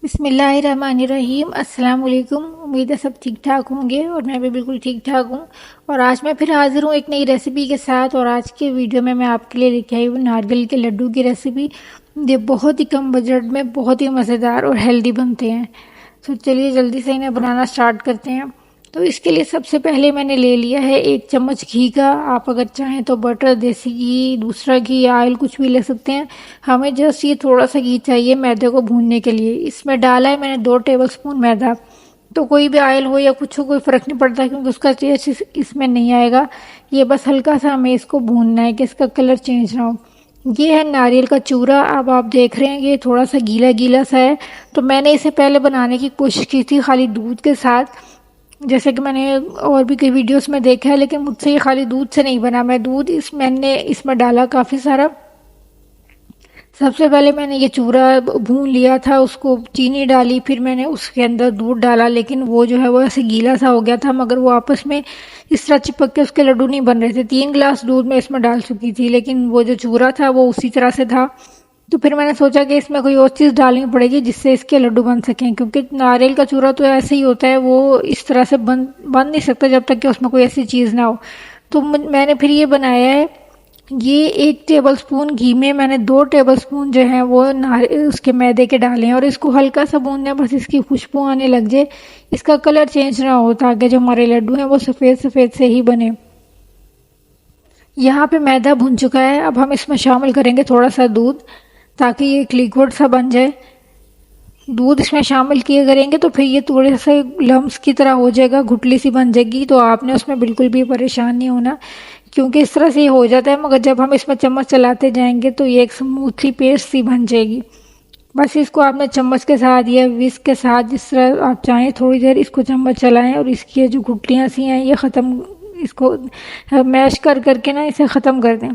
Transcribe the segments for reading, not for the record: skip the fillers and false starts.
बिस्मिल्लाहिर्रहमानिर्रहीम। अस्सलाम वालेकुम। उम्मीद है सब ठीक ठाक होंगे और मैं भी बिल्कुल ठीक ठाक हूँ। और आज मैं फिर हाज़िर हूँ एक नई रेसिपी के साथ। और आज के वीडियो में मैं आपके लिए लेके आई हूँ नारियल के लड्डू की रेसिपी। ये बहुत ही कम बजट में बहुत ही मज़ेदार और हेल्दी बनते हैं। तो चलिए जल्दी से इन्हें बनाना स्टार्ट करते हैं। तो इसके लिए सबसे पहले मैंने ले लिया है 1 चम्मच घी का। आप अगर चाहें तो बटर, देसी घी, दूसरा घी या ऑयल कुछ भी ले सकते हैं। हमें जस्ट ये थोड़ा सा घी चाहिए मैदे को भूनने के लिए। इसमें डाला है मैंने 2 टेबलस्पून मैदा। तो कोई भी ऑयल हो या कुछ हो कोई फ़र्क नहीं पड़ता, क्योंकि उसका टेस्ट इसमें नहीं आएगा। ये बस हल्का सा हमें इसको भूनना है कि इसका कलर चेंज ना हो। ये है नारियल का चूरा। अब आप देख रहे हैं ये थोड़ा सा गीला गीला सा है। तो मैंने इसे पहले बनाने की कोशिश की थी खाली दूध के साथ, जैसे कि मैंने और भी कई वीडियोस में देखा है, लेकिन मुझसे ये खाली दूध से नहीं बना। मैंने इसमें डाला काफ़ी सारा। सबसे पहले मैंने ये चूरा भून लिया था, उसको चीनी डाली, फिर मैंने उसके अंदर दूध डाला, लेकिन वो जो है वो ऐसे गीला सा हो गया था, मगर वो आपस में इस तरह चिपक के उसके लड्डू नहीं बन रहे थे। 3 गिलास दूध मैं इसमें डाल चुकी थी, लेकिन वो जो चूरा था वो उसी तरह से था। तो फिर मैंने सोचा कि इसमें कोई और चीज़ डालनी पड़ेगी जिससे इसके लड्डू बन सकें, क्योंकि नारियल का चूरा तो ऐसे ही होता है, वो इस तरह से बन नहीं सकता जब तक कि उसमें कोई ऐसी चीज़ ना हो। तो मैंने फिर ये बनाया है। ये 1 टेबलस्पून घी में मैंने 2 टेबलस्पून जो है वो उसके मैदे के डाले हैं, और इसको हल्का सा भूनना है, बस इसकी खुशबू आने लग जाए, इसका कलर चेंज ना हो, ताकि जो हमारे लड्डू हैं वो सफ़ेद सफ़ेद से ही बने। यहाँ पे मैदा भुन चुका है। अब हम इसमें शामिल करेंगे थोड़ा सा दूध, ताकि ये एक लिक्विड सा बन जाए। दूध इसमें शामिल किए करेंगे तो फिर ये थोड़े से लम्स की तरह हो जाएगा, गुठली सी बन जाएगी। तो आपने उसमें बिल्कुल भी परेशान नहीं होना, क्योंकि इस तरह से ये हो जाता है, मगर जब हम इसमें चम्मच चलाते जाएंगे तो ये एक स्मूथ सी पेस्ट सी बन जाएगी। बस इसको आपने चम्मच के साथ या विस्क के साथ, जिस तरह आप चाहें, थोड़ी देर इसको चम्मच चलाएं और इसकी जो गुठलियाँ सी हैं ये ख़त्म, इसको मैश कर करके ना इसे ख़त्म कर दें।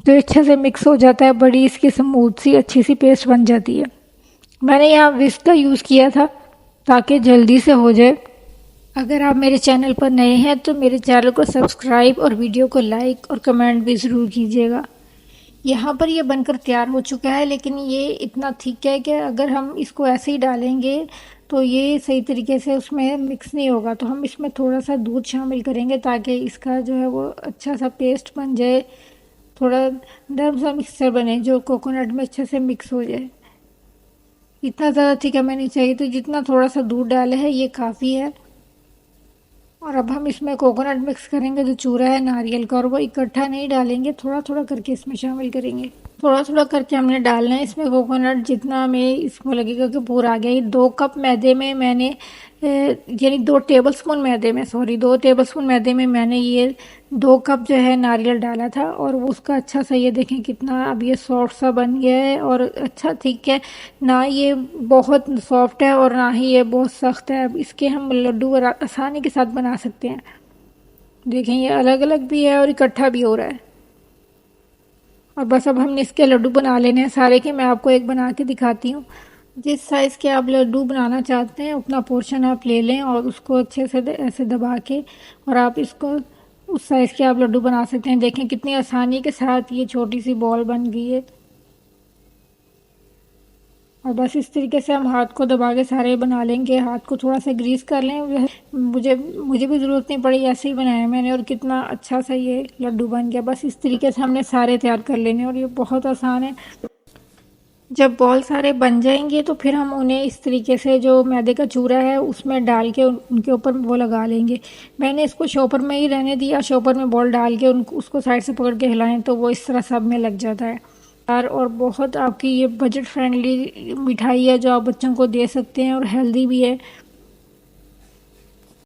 तो अच्छे से मिक्स हो जाता है, बड़ी इसकी स्मूथ सी अच्छी सी पेस्ट बन जाती है। मैंने यहाँ विस्क का यूज़ किया था ताकि जल्दी से हो जाए। अगर आप मेरे चैनल पर नए हैं तो मेरे चैनल को सब्सक्राइब और वीडियो को लाइक और कमेंट भी ज़रूर कीजिएगा। यहाँ पर ये बनकर तैयार हो चुका है, लेकिन ये इतना थिक है कि अगर हम इसको ऐसे ही डालेंगे तो ये सही तरीके से उसमें मिक्स नहीं होगा। तो हम इसमें थोड़ा सा दूध शामिल करेंगे ताकि इसका जो है वो अच्छा सा पेस्ट बन जाए, थोड़ा नरम सा मिक्सचर बने जो कोकोनट में अच्छे से मिक्स हो जाए। इतना ज़्यादा थिक हमें नहीं चाहिए, तो जितना थोड़ा सा दूध डाला है ये काफ़ी है। और अब हम इसमें कोकोनट मिक्स करेंगे, जो चूरा है नारियल का, और वो इकट्ठा नहीं डालेंगे, थोड़ा थोड़ा करके इसमें शामिल करेंगे। थोड़ा थोड़ा करके हमने डालना है इसमें कोकोनट, जितना हमें इसको लगेगा कि पूरा आ गया। ये 2 कप मैदे में मैंने यानी 2 टेबलस्पून मैदे में, सॉरी, 2 टेबलस्पून मैदे में मैंने ये 2 कप जो है नारियल डाला था। और वो उसका अच्छा सा ये देखें कितना अब ये सॉफ्ट सा बन गया है और अच्छा ठीक है। ना ये बहुत सॉफ्ट है और ना ही ये बहुत सख्त है। अब इसके हम लड्डू आसानी के साथ बना सकते हैं। देखें ये अलग अलग भी है और इकट्ठा भी हो रहा है। और बस अब हमने इसके लड्डू बना लेने हैं सारे के। मैं आपको एक बना के दिखाती हूँ। जिस साइज़ के आप लड्डू बनाना चाहते हैं उतना पोर्शन आप ले लें और उसको अच्छे से ऐसे दबा के, और आप इसको उस साइज़ के आप लड्डू बना सकते हैं। देखें कितनी आसानी के साथ ये छोटी सी बॉल बन गई है। और बस इस तरीके से हम हाथ को दबा के सारे बना लेंगे। हाथ को थोड़ा सा ग्रीस कर लें। मुझे मुझे भी ज़रूरत नहीं पड़ी, ऐसे ही बनाया मैंने, और कितना अच्छा सा ये लड्डू बन गया। बस इस तरीके से हमने सारे तैयार कर लेने, और ये बहुत आसान है। जब बॉल सारे बन जाएंगे तो फिर हम उन्हें इस तरीके से जो मैदे का चूरा है उसमें डाल के उनके ऊपर वो लगा लेंगे। मैंने इसको शॉपर में ही रहने दिया। शॉपर में बॉल डाल के उसको साइड से पकड़ के हिलाएं तो वो इस तरह सब में लग जाता है। और बहुत आपकी ये बजट फ्रेंडली मिठाई है जो आप बच्चों को दे सकते हैं, और हेल्दी भी है।